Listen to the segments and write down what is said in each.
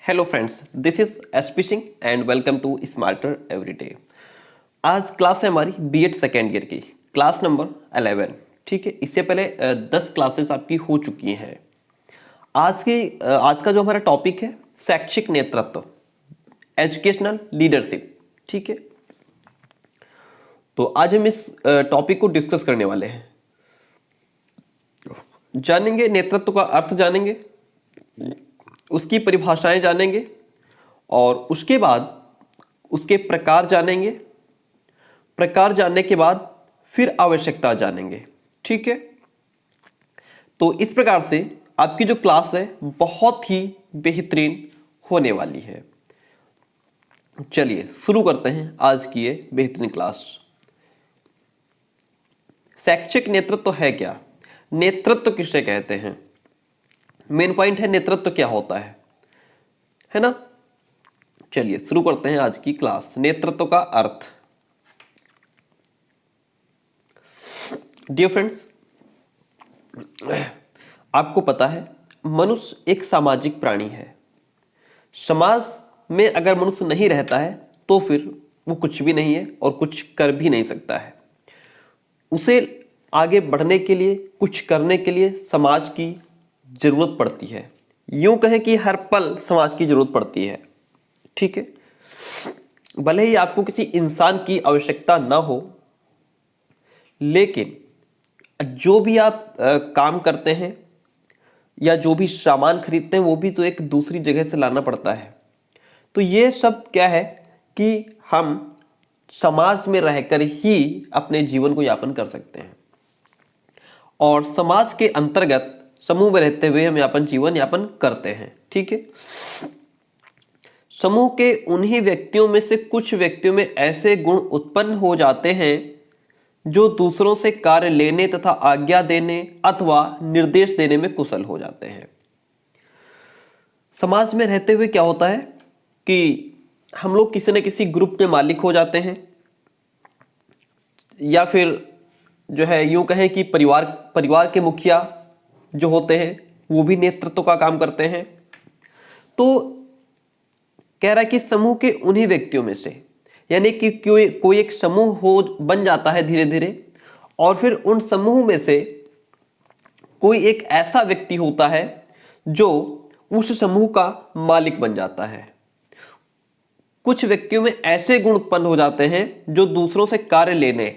Hello friends, this is SP Singh and welcome to smarter everyday. आज class है हमारी BEd second year की, class number 11। ठीक है, इससे पहले 10 क्लासेस आपकी हो चुकी हैं। आज का जो हमारा टॉपिक है शैक्षिक नेतृत्व, एजुकेशनल लीडरशिप। ठीक है, तो आज हम इस टॉपिक को डिस्कस करने वाले हैं। जानेंगे नेतृत्व का अर्थ, जानेंगे उसकी परिभाषाएं, जानेंगे और उसके बाद उसके प्रकार जानेंगे। प्रकार जानने के बाद फिर आवश्यकता जानेंगे। ठीक है, तो इस प्रकार से आपकी जो क्लास है बहुत ही बेहतरीन होने वाली है। चलिए शुरू करते हैं आज की ये बेहतरीन क्लास। शैक्षिक नेतृत्व है क्या? नेतृत्व किसे कहते हैं? मेन पॉइंट है नेतृत्व क्या होता है ना। चलिए शुरू करते हैं आज की क्लास। नेतृत्व का अर्थ। डियर फ्रेंड्स, आपको पता है मनुष्य एक सामाजिक प्राणी है। समाज में अगर मनुष्य नहीं रहता है तो फिर वो कुछ भी नहीं है और कुछ कर भी नहीं सकता है। उसे आगे बढ़ने के लिए, कुछ करने के लिए समाज की जरूरत पड़ती है। यूं कहें कि हर पल समाज की जरूरत पड़ती है। ठीक है, भले ही आपको किसी इंसान की आवश्यकता ना हो, लेकिन जो भी आप काम करते हैं या जो भी सामान खरीदते हैं वो भी तो एक दूसरी जगह से लाना पड़ता है। तो ये सब क्या है कि हम समाज में रहकर ही अपने जीवन को यापन कर सकते हैं और समाज के अंतर्गत समूह में रहते हुए हम अपन जीवन यापन करते हैं। ठीक है, समूह के उन्हीं व्यक्तियों में से कुछ व्यक्तियों में ऐसे गुण उत्पन्न हो जाते हैं जो दूसरों से कार्य लेने तथा आज्ञा देने अथवा निर्देश देने में कुशल हो जाते हैं। समाज में रहते हुए क्या होता है कि हम लोग किसी न किसी ग्रुप में मालिक हो जाते हैं, या फिर जो है यूं कहें कि परिवार के मुखिया जो होते हैं वो भी नेतृत्व का काम करते हैं। तो कह रहा है कि समूह के उन्हीं व्यक्तियों में से, यानी कि कोई एक समूह बन जाता है धीरे धीरे, और फिर उन समूह में से कोई एक ऐसा व्यक्ति होता है जो उस समूह का मालिक बन जाता है। कुछ व्यक्तियों में ऐसे गुण उत्पन्न हो जाते हैं जो दूसरों से कार्य लेने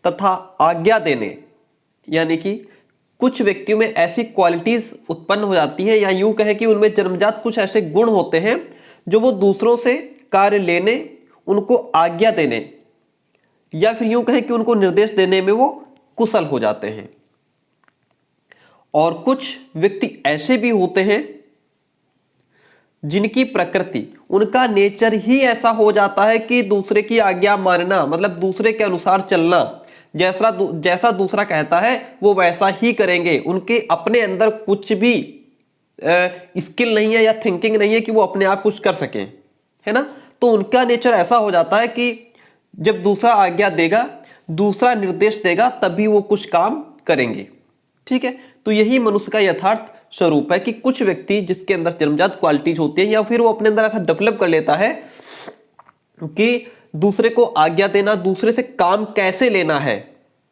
तथा आज्ञा देने, यानी कि कुछ व्यक्तियों में ऐसी क्वालिटीज उत्पन्न हो जाती हैं, या यूं कहें कि उनमें जन्मजात कुछ ऐसे गुण होते हैं जो वो दूसरों से कार्य लेने, उनको आज्ञा देने, या फिर यूं कहें कि उनको निर्देश देने में वो कुशल हो जाते हैं। और कुछ व्यक्ति ऐसे भी होते हैं जिनकी प्रकृति, उनका नेचर ही ऐसा हो जाता है कि दूसरे की आज्ञा मानना, मतलब दूसरे के अनुसार चलना, जैसा दूसरा कहता है वो वैसा ही करेंगे। उनके अपने अंदर कुछ भी स्किल नहीं है या थिंकिंग नहीं है कि वो अपने आप कुछ कर सकें, है ना। तो उनका नेचर ऐसा हो जाता है कि जब दूसरा आज्ञा देगा, दूसरा निर्देश देगा, तभी वो कुछ काम करेंगे। ठीक है, तो यही मनुष्य का यथार्थ स्वरूप है कि कुछ व्यक्ति जिसके अंदर जन्मजात क्वालिटीज होती है, या फिर वो अपने अंदर ऐसा डेवलप कर लेता है कि दूसरे को आज्ञा देना, दूसरे से काम कैसे लेना है,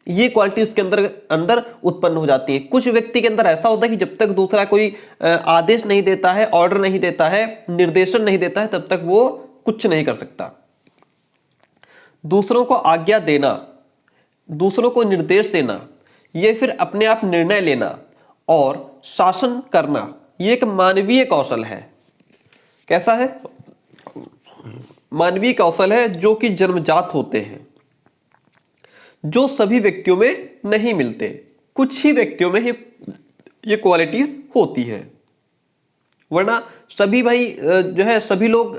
ये क्वालिटी उसके अंदर उत्पन्न हो जाती है। कुछ व्यक्ति के अंदर ऐसा होता है कि जब तक दूसरा कोई आदेश नहीं देता है, ऑर्डर नहीं देता है, निर्देशन नहीं देता है, तब तक वो कुछ नहीं कर सकता। दूसरों को आज्ञा देना, दूसरों को निर्देश देना, ये फिर अपने आप निर्णय लेना और शासन करना, ये एक मानवीय कौशल है। कैसा है? मानवीय कौशल है जो कि जन्मजात होते हैं, जो सभी व्यक्तियों में नहीं मिलते। कुछ ही व्यक्तियों में ये क्वालिटीज होती है, वरना सभी भाई जो है सभी लोग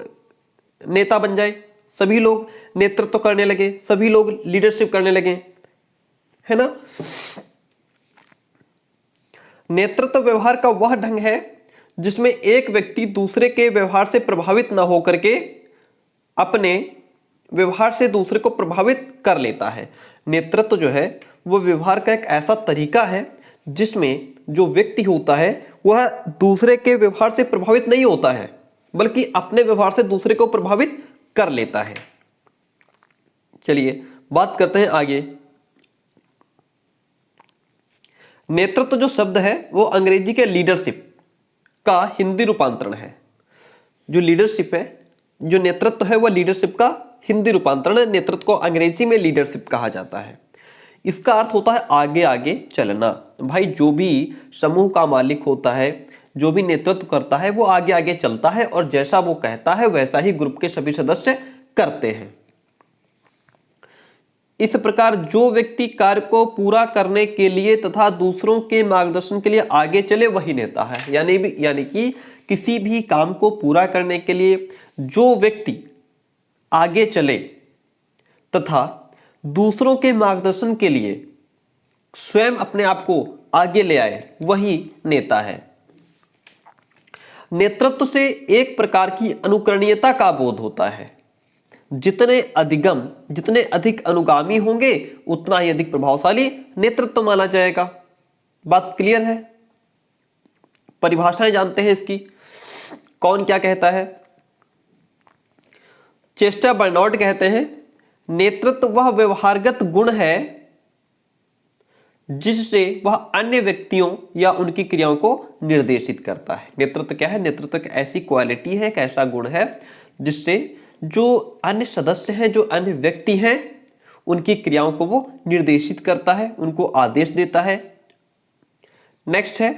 नेता बन जाए, सभी लोग नेतृत्व करने लगे, सभी लोग लीडरशिप करने लगे, है ना। नेतृत्व व्यवहार का वह ढंग है जिसमें एक व्यक्ति दूसरे के व्यवहार से प्रभावित न होकर के अपने व्यवहार से दूसरे को प्रभावित कर लेता है। नेतृत्व जो है वो व्यवहार का एक ऐसा तरीका है जिसमें जो व्यक्ति होता है वह दूसरे के व्यवहार से प्रभावित नहीं होता है, बल्कि अपने व्यवहार से दूसरे को प्रभावित कर लेता है। चलिए बात करते हैं आगे। नेतृत्व जो शब्द है वो अंग्रेजी के लीडरशिप का हिंदी रूपांतरण है। जो लीडरशिप है, जो नेतृत्व है, वह लीडरशिप का हिंदी रूपांतरण है। नेतृत्व को अंग्रेजी में लीडरशिप कहा जाता है। इसका अर्थ होता है आगे आगे चलना। भाई जो भी समूह का मालिक होता है, जो भी नेतृत्व करता है, वो आगे आगे चलता है और जैसा वो कहता है वैसा ही ग्रुप के सभी सदस्य करते हैं। इस प्रकार जो व्यक्ति कार्य को पूरा करने के लिए तथा दूसरों के मार्गदर्शन के लिए आगे चले वही नेता है। यानी कि किसी भी काम को पूरा करने के लिए जो व्यक्ति आगे चले तथा दूसरों के मार्गदर्शन के लिए स्वयं अपने आप को आगे ले आए वही नेता है। नेतृत्व से एक प्रकार की अनुकरणीयता का बोध होता है। जितने अधिक अनुगामी होंगे उतना ही अधिक प्रभावशाली नेतृत्व माना जाएगा। बात क्लियर है? परिभाषाएं जानते हैं इसकी, कौन क्या कहता है। चेस्टर बर्नार्ड कहते हैं नेतृत्व वह व्यवहारगत गुण है जिससे वह अन्य व्यक्तियों या उनकी क्रियाओं को निर्देशित करता है। नेतृत्व क्या है? नेतृत्व एक ऐसी क्वालिटी है, एक ऐसा गुण है जिससे जो अन्य सदस्य हैं, जो अन्य व्यक्ति हैं, उनकी क्रियाओं को वो निर्देशित करता है, उनको आदेश देता है। नेक्स्ट है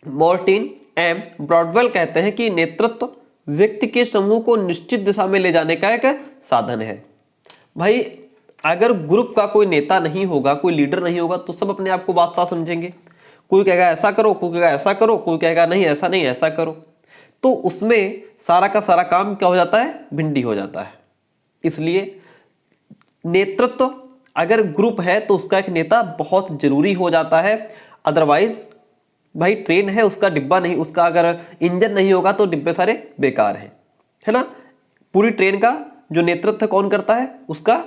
मार्टिन एम ब्रॉडवेल कहते हैं कि नेतृत्व व्यक्ति के समूह को निश्चित दिशा में ले जाने का एक साधन है। भाई अगर ग्रुप का कोई नेता नहीं होगा, कोई लीडर नहीं होगा तो सब अपने आप को बादशाह समझेंगे। कोई कहेगा ऐसा करो, कोई कहेगा ऐसा करो, कोई कहेगा नहीं ऐसा नहीं ऐसा करो, तो उसमें सारा का सारा काम क्या हो जाता है? भिंडी हो जाता है। इसलिए नेतृत्व अगर ग्रुप है तो उसका एक नेता बहुत जरूरी हो जाता है। अदरवाइज भाई ट्रेन है, उसका डिब्बा नहीं, उसका अगर इंजन नहीं होगा तो डिब्बे सारे बेकार हैं, है ना। पूरी ट्रेन का जो नेतृत्व कौन करता है? उसका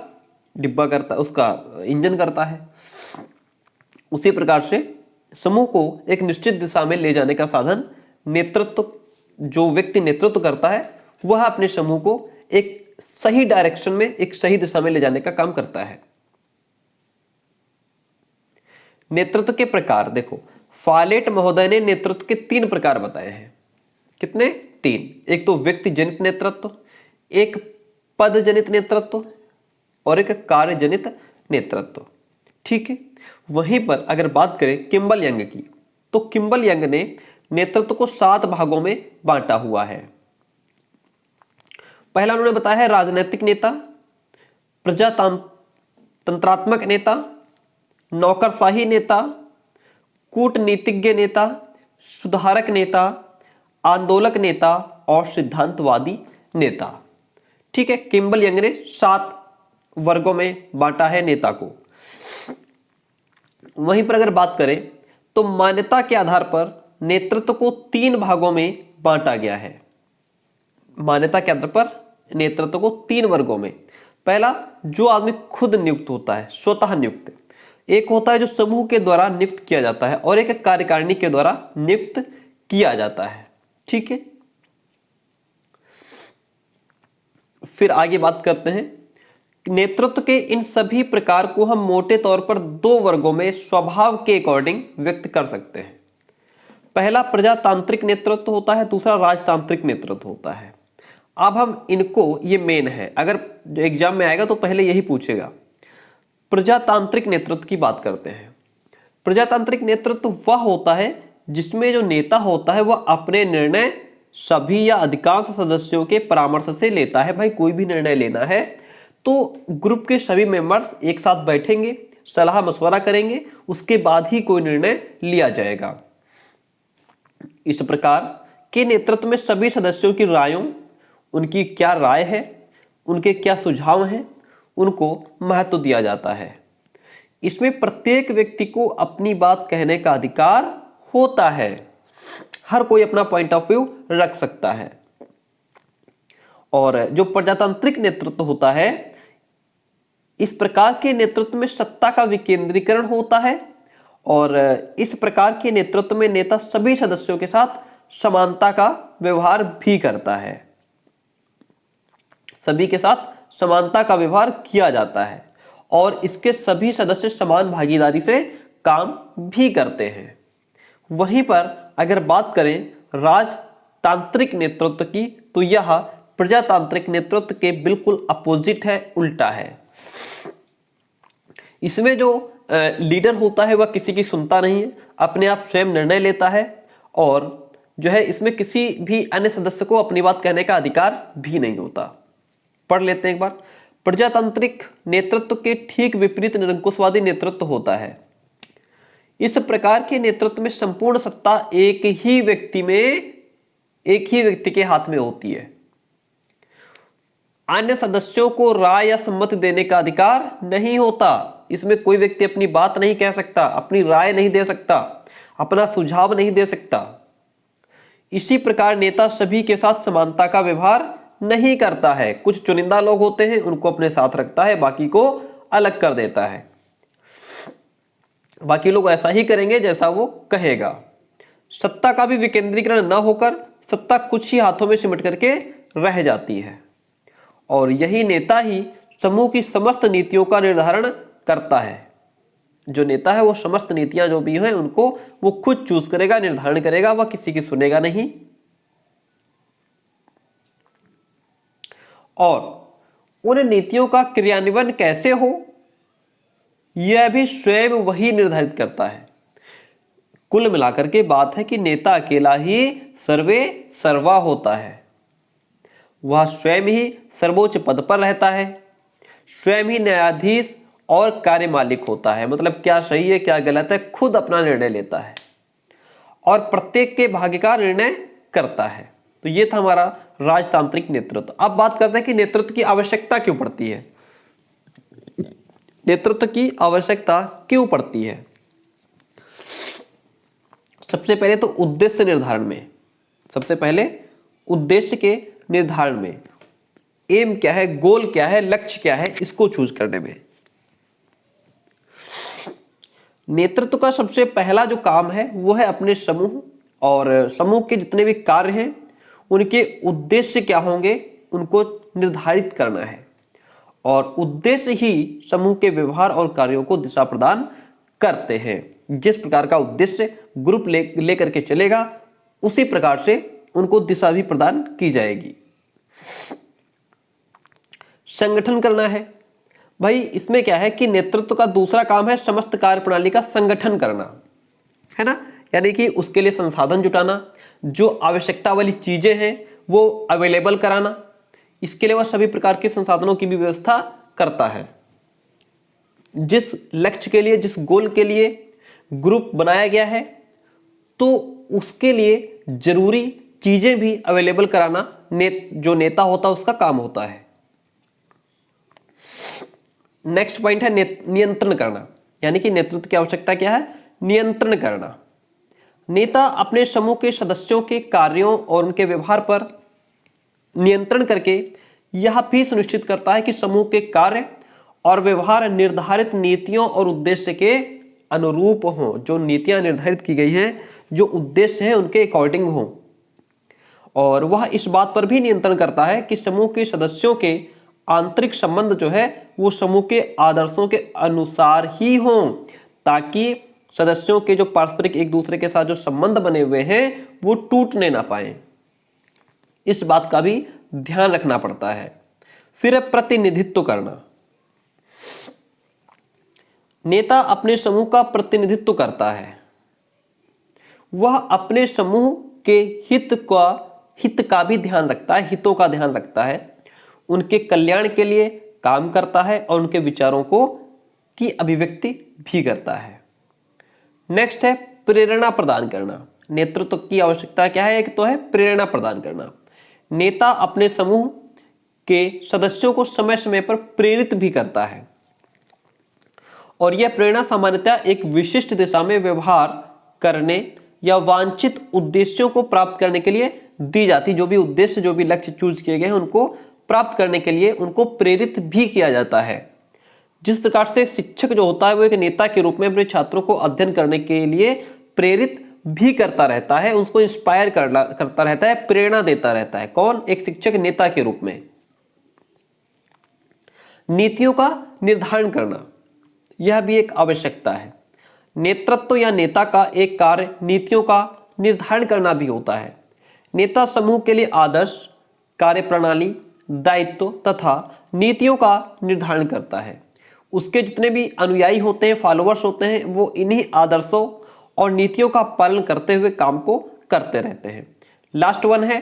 डिब्बा करता है, उसका इंजन करता है। उसी प्रकार से समूह को एक निश्चित दिशा में ले जाने का साधन नेतृत्व, जो व्यक्ति नेतृत्व करता है वह अपने समूह को एक सही डायरेक्शन में, एक सही दिशा में ले जाने का काम करता है। नेतृत्व के प्रकार देखो, फॉलेट महोदय ने नेतृत्व के 3 प्रकार बताए हैं। कितने? 3। एक तो व्यक्ति जनित नेतृत्व, एक पद जनित नेतृत्व और एक कार्य जनित नेतृत्व। ठीक है। वहीं पर अगर बात करें किम्बल यंग की, तो किम्बल यंग ने नेतृत्व को 7 भागों में बांटा हुआ है। पहला उन्होंने बताया है राजनीतिक नेता, प्रजातंत्रात्मक नेता, नौकरशाही नेता, कूटनीतिज्ञ नेता, सुधारक नेता, आंदोलक नेता और सिद्धांतवादी नेता। ठीक है। किम्बल यंग ने 7 वर्गों में बांटा है नेता को। वहीं पर अगर बात करें तो मान्यता के आधार पर नेतृत्व को 3 भागों में बांटा गया है। मान्यता के आधार पर नेतृत्व को 3 वर्गों में। पहला, जो आदमी खुद नियुक्त होता है, स्वतः नियुक्त। एक होता है जो समूह के द्वारा नियुक्त किया जाता है और एक कार्यकारिणी के द्वारा नियुक्त किया जाता है। ठीक है। फिर आगे बात करते हैं। नेतृत्व के इन सभी प्रकार को हम मोटे तौर पर 2 वर्गों में स्वभाव के अकॉर्डिंग व्यक्त कर सकते हैं। पहला प्रजातांत्रिक नेतृत्व होता है, दूसरा राजतांत्रिक नेतृत्व होता है। अब हम इनको, ये मेन है, अगर एग्जाम में आएगा तो पहले यही पूछेगा। प्रजातांत्रिक नेतृत्व की बात करते हैं। प्रजातांत्रिक नेतृत्व वह होता है जिसमें जो नेता होता है वह अपने निर्णय सभी या अधिकांश सदस्यों के परामर्श से लेता है। भाई कोई भी निर्णय लेना है तो ग्रुप के सभी मेंबर्स एक साथ बैठेंगे, सलाह मशवरा करेंगे, उसके बाद ही कोई निर्णय लिया जाएगा। इस प्रकार के नेतृत्व में सभी सदस्यों की रायों, उनकी क्या राय है, उनके क्या सुझाव हैं, उनको महत्व दिया जाता है। इसमें प्रत्येक व्यक्ति को अपनी बात कहने का अधिकार होता है। हर कोई अपना पॉइंट ऑफ व्यू रख सकता है। और जो प्रजातांत्रिक नेतृत्व होता है, इस प्रकार के नेतृत्व में सत्ता का विकेंद्रीकरण होता है और इस प्रकार के नेतृत्व में नेता सभी सदस्यों के साथ समानता का व्यवहार भी करता है। सभी के साथ समानता का व्यवहार किया जाता है और इसके सभी सदस्य समान भागीदारी से काम भी करते हैं। वहीं पर अगर बात करें राजतांत्रिक नेतृत्व की, तो यह प्रजातांत्रिक नेतृत्व के बिल्कुल अपोजिट है, उल्टा है। इसमें जो लीडर होता है वह किसी की सुनता नहीं है, अपने आप स्वयं निर्णय लेता है और जो है इसमें किसी भी अन्य सदस्य को अपनी बात कहने का अधिकार भी नहीं होता। पढ़ लेते हैं एक बार। प्रजातांत्रिक नेतृत्व के ठीक विपरीत निरंकुशवादी नेतृत्व होता है। इस प्रकार के नेतृत्व में संपूर्ण सत्ता एक ही व्यक्ति के हाथ में होती है। अन्य सदस्यों को राय या सम्मति देने का अधिकार नहीं होता। इसमें कोई व्यक्ति अपनी बात नहीं कह सकता, अपनी राय नहीं दे सकता, अपना सुझाव नहीं दे सकता। इसी प्रकार नेता सभी के साथ समानता का व्यवहार नहीं करता है। कुछ चुनिंदा लोग होते हैं, उनको अपने साथ रखता है, बाकी को अलग कर देता है। बाकी लोग ऐसा ही करेंगे जैसा वो कहेगा। सत्ता का भी विकेंद्रीकरण न होकर सत्ता कुछ ही हाथों में सिमट करके रह जाती है और यही नेता ही समूह की समस्त नीतियों का निर्धारण करता है। जो नेता है वो समस्त नीतियां जो भी हैं उनको वो खुद चूज करेगा, निर्धारण करेगा, वह किसी की सुनेगा नहीं। और उन नीतियों का क्रियान्वयन कैसे हो यह भी स्वयं वही निर्धारित करता है। कुल मिलाकर के बात है कि नेता अकेला ही सर्वे सर्वा होता है। वह स्वयं ही सर्वोच्च पद पर रहता है, स्वयं ही न्यायाधीश और कार्य मालिक होता है। मतलब क्या सही है क्या गलत है खुद अपना निर्णय लेता है और प्रत्येक के भाग्य का निर्णय करता है। तो ये था हमारा राजतांत्रिक नेतृत्व। अब बात करते हैं कि नेतृत्व की आवश्यकता क्यों पड़ती है। नेतृत्व की आवश्यकता क्यों पड़ती है? सबसे पहले तो उद्देश्य निर्धारण में, सबसे पहले उद्देश्य के निर्धारण में, एम क्या है, गोल क्या है, लक्ष्य क्या है, इसको चूज करने में। नेतृत्व का सबसे पहला जो काम है वो है अपने समूह और समूह के जितने भी कार्य हैं उनके उद्देश्य क्या होंगे उनको निर्धारित करना है और उद्देश्य ही समूह के व्यवहार और कार्यों को दिशा प्रदान करते हैं। जिस प्रकार का उद्देश्य ग्रुप लेकर के चलेगा उसी प्रकार से उनको दिशा भी प्रदान की जाएगी। संगठन करना है भाई, इसमें क्या है कि नेतृत्व का दूसरा काम है समस्त कार्य प्रणाली का संगठन करना, है ना। यानी कि उसके लिए संसाधन जुटाना, जो आवश्यकता वाली चीजें हैं वो अवेलेबल कराना, इसके लिए वह सभी प्रकार के संसाधनों की भी व्यवस्था करता है। जिस लक्ष्य के लिए, जिस गोल के लिए ग्रुप बनाया गया है तो उसके लिए जरूरी चीजें भी अवेलेबल कराना जो नेता होता है उसका काम होता है। नेक्स्ट पॉइंट है नियंत्रण करना, यानी कि नेतृत्व की आवश्यकता क्या है, नियंत्रण करना। नेता अपने समूह के सदस्यों के कार्यों और उनके व्यवहार पर नियंत्रण करके यह भी सुनिश्चित करता है कि समूह के कार्य और व्यवहार निर्धारित नीतियों और उद्देश्य के अनुरूप हों। जो नीतियां निर्धारित की गई हैं, जो उद्देश्य हैं उनके अकॉर्डिंग हों। और वह इस बात पर भी नियंत्रण करता है कि समूह के सदस्यों के आंतरिक संबंध जो है वो समूह के आदर्शों के अनुसार ही हों, ताकि सदस्यों के जो पारस्परिक एक दूसरे के साथ जो संबंध बने हुए हैं वो टूटने ना पाए। इस बात का भी ध्यान रखना पड़ता है। फिर प्रतिनिधित्व करना। नेता अपने समूह का प्रतिनिधित्व करता है। वह अपने समूह के हित का भी ध्यान रखता है, हितों का ध्यान रखता है, उनके कल्याण के लिए काम करता है और उनके विचारों की अभिव्यक्ति भी करता है। नेक्स्ट है प्रेरणा प्रदान करना। नेतृत्व की आवश्यकता क्या है? एक तो है प्रेरणा प्रदान करना। नेता अपने समूह के सदस्यों को समय समय पर प्रेरित भी करता है और यह प्रेरणा सामान्यतः एक विशिष्ट दिशा में व्यवहार करने या वांछित उद्देश्यों को प्राप्त करने के लिए दी जाती। जो भी उद्देश्य, जो भी लक्ष्य चूज किए गए हैं उनको प्राप्त करने के लिए उनको प्रेरित भी किया जाता है। जिस प्रकार से शिक्षक जो होता है वो एक नेता के रूप में अपने छात्रों को अध्ययन करने के लिए प्रेरित भी करता रहता है, उसको इंस्पायर करता रहता है, प्रेरणा देता रहता है। कौन? एक शिक्षक नेता के रूप में। नीतियों का निर्धारण करना, यह भी एक आवश्यकता है। नेतृत्व या नेता का एक कार्य नीतियों का निर्धारण करना भी होता है। नेता समूह के लिए आदर्श, कार्यप्रणाली, दायित्व तथा नीतियों का निर्धारण करता है। उसके जितने भी अनुयायी होते हैं, फॉलोअर्स होते हैं, वो इन्हीं आदर्शों और नीतियों का पालन करते हुए काम को करते रहते हैं। लास्ट वन है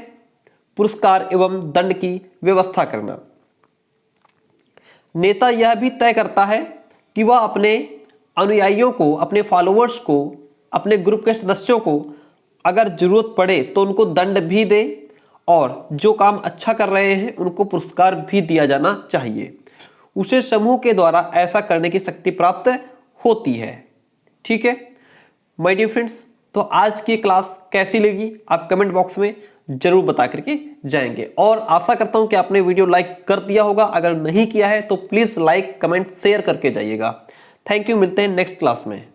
पुरस्कार एवं दंड की व्यवस्था करना। नेता यह भी तय करता है कि वह अपने अनुयायियों को, अपने फॉलोअर्स को, अपने ग्रुप के सदस्यों को अगर जरूरत पड़े तो उनको दंड भी दे, और जो काम अच्छा कर रहे हैं उनको पुरस्कार भी दिया जाना चाहिए। उसे समूह के द्वारा ऐसा करने की शक्ति प्राप्त होती है। ठीक है माय डियर फ्रेंड्स, तो आज की क्लास कैसी लगी आप कमेंट बॉक्स में जरूर बता करके जाएंगे, और आशा करता हूं कि आपने वीडियो लाइक कर दिया होगा। अगर नहीं किया है तो प्लीज लाइक, कमेंट, शेयर करके जाइएगा। थैंक यू, मिलते हैं नेक्स्ट क्लास में।